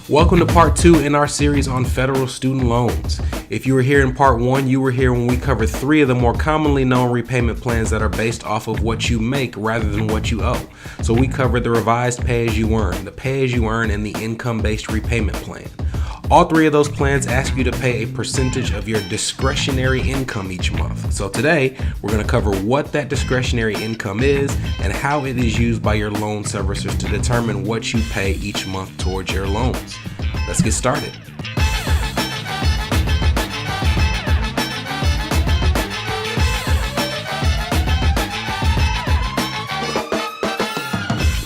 Welcome to part 2 in our series on federal student loans. If you were here in part 1, you were here when we covered 3 of the more commonly known repayment plans that are based off of what you make rather than what you owe. So we covered the revised pay-as-you-earn, the pay-as-you-earn, and the income-based repayment plan. All 3 of those plans ask you to pay a percentage of your discretionary income each month. So today, we're going to cover what that discretionary income is and how it is used by your loan servicers to determine what you pay each month towards your loans. Let's get started.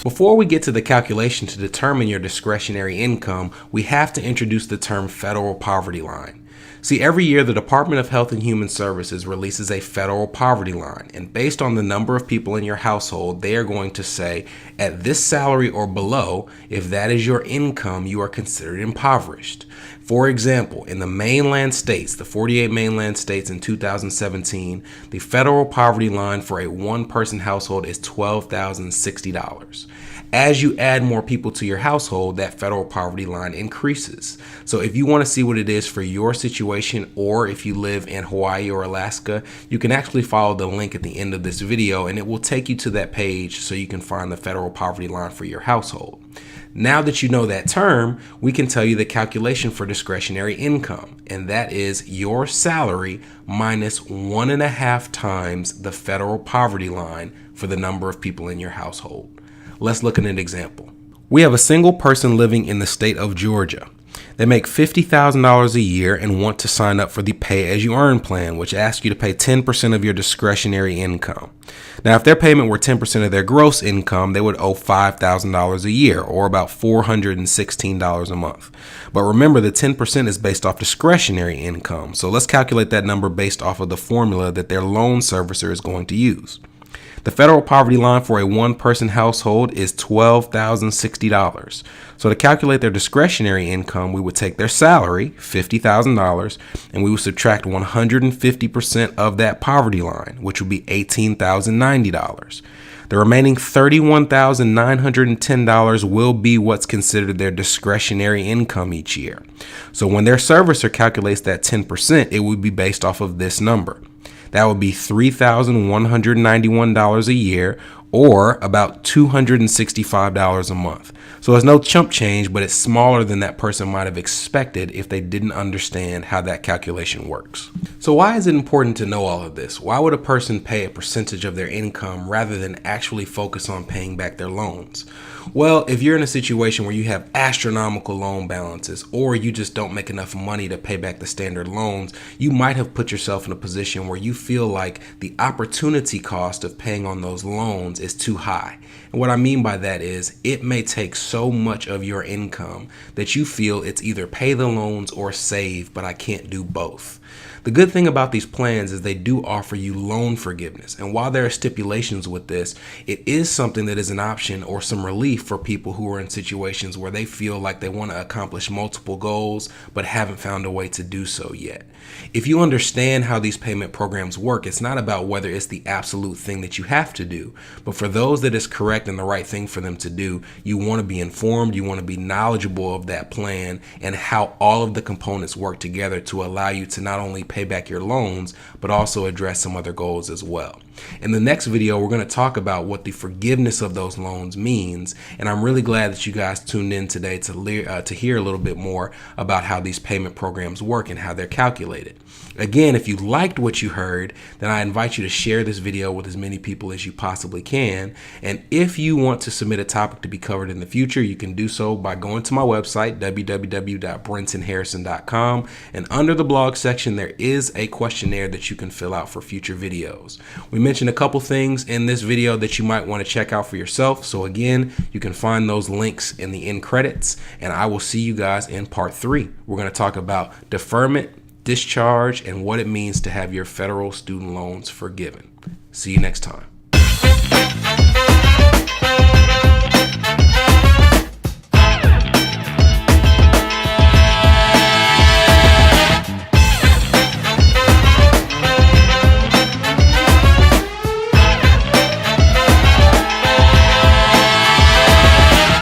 Before we get to the calculation to determine your discretionary income, we have to introduce the term federal poverty line. See, every year the Department of Health and Human Services releases a federal poverty line, and based on the number of people in your household, they are going to say, at this salary or below, if that is your income, you are considered impoverished. For example, in the mainland states, the 48 mainland states in 2017, the federal poverty line for a one-person household is $12,060. As you add more people to your household, that federal poverty line increases. So if you want to see what it is for your situation, or if you live in Hawaii or Alaska, you can actually follow the link at the end of this video and it will take you to that page so you can find the federal poverty line for your household. Now that you know that term, we can tell you the calculation for discretionary income, and that is your salary minus 1.5 times the federal poverty line for the number of people in your household. Let's look at an example. We have a single person living in the state of Georgia. They make $50,000 a year and want to sign up for the pay-as-you-earn plan, which asks you to pay 10% of your discretionary income. Now, if their payment were 10% of their gross income, they would owe $5,000 a year, or about $416 a month. But remember, the 10% is based off discretionary income. So let's calculate that number based off of the formula that their loan servicer is going to use. The federal poverty line for a one-person household is $12,060. So to calculate their discretionary income, we would take their salary, $50,000, and we would subtract 150% of that poverty line, which would be $18,090. The remaining $31,910 will be what's considered their discretionary income each year. So when their servicer calculates that 10%, it would be based off of this number. That would be $3,191 a year, or about $265 a month. So it's no chump change, but it's smaller than that person might have expected if they didn't understand how that calculation works. So why is it important to know all of this? Why would a person pay a percentage of their income rather than actually focus on paying back their loans? Well, if you're in a situation where you have astronomical loan balances, or you just don't make enough money to pay back the standard loans, you might have put yourself in a position where you feel like the opportunity cost of paying on those loans is too high. And what I mean by that is it may take so much of your income that you feel it's either pay the loans or save, but I can't do both. The good thing about these plans is they do offer you loan forgiveness. And while there are stipulations with this, it is something that is an option or some relief for people who are in situations where they feel like they want to accomplish multiple goals but haven't found a way to do so yet. If you understand how these payment programs work, it's not about whether it's the absolute thing that you have to do, but for those that is correct and the right thing for them to do, you want to be informed, you want to be knowledgeable of that plan and how all of the components work together to allow you to not only pay back your loans, but also address some other goals as well. In the next video, we're going to talk about what the forgiveness of those loans means, and I'm really glad that you guys tuned in today to hear a little bit more about how these payment programs work and how they're calculated. Again, if you liked what you heard, then I invite you to share this video with as many people as you possibly can. And if you want to submit a topic to be covered in the future, you can do so by going to my website, www.brentonharrison.com. And under the blog section, there is a questionnaire that you can fill out for future videos. We mentioned a couple things in this video that you might want to check out for yourself. So again, you can find those links in the end credits, and I will see you guys in part 3. We're going to talk about deferment, discharge, and what it means to have your federal student loans forgiven. See you next time.